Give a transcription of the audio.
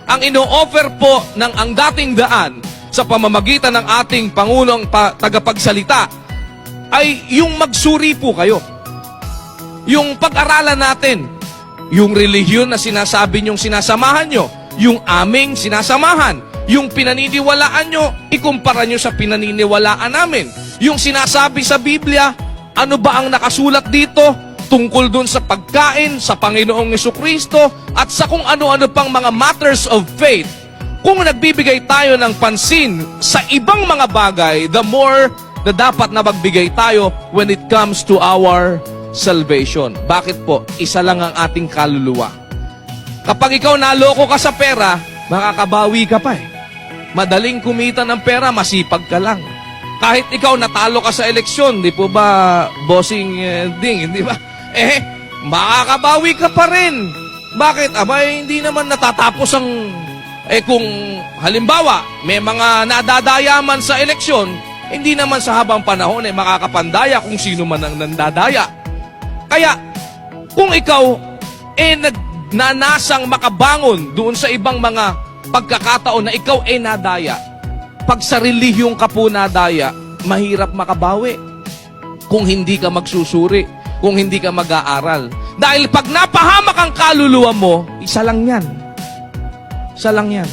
Ang ino-offer po ng ang dating daan sa pamamagitan ng ating Pangulong tagapagsalita ay yung magsuri po kayo. Yung pag-aralan natin, yung relihiyon na sinasabi nyong sinasamahan nyo, yung aming sinasamahan, yung pinaniniwalaan nyo, ikumpara nyo sa pinaniniwalaan namin. Yung sinasabi sa Biblia, ano ba ang nakasulat dito tungkol dun sa pagkain, sa Panginoong Jesucristo, at sa kung ano-ano pang mga matters of faith. Kung nagbibigay tayo ng pansin sa ibang mga bagay, the more na dapat na magbigay tayo when it comes to our salvation. Bakit po? Isa lang ang ating kaluluwa. Kapag ikaw naloko ka sa pera, makakabawi ka pa eh. Madaling kumita ng pera, masipag ka lang. Kahit ikaw natalo ka sa eleksyon, di po ba, bossing ding, di ba? Makakabawi ka pa rin. Bakit? Abay, hindi naman natatapos ang... kung halimbawa, may mga nadadayaman sa eleksyon, hindi naman sa habang panahon makakapandaya kung sino man ang nandadaya. Kaya, kung ikaw nagnanasang makabangon doon sa ibang mga pagkakataon na ikaw nadaya, pag sa relihiyong ka po nadaya, mahirap makabawi kung hindi ka magsusuri, kung hindi ka mag-aaral. Dahil pag napahamak ang kaluluwa mo, isa lang yan. Isa lang yan.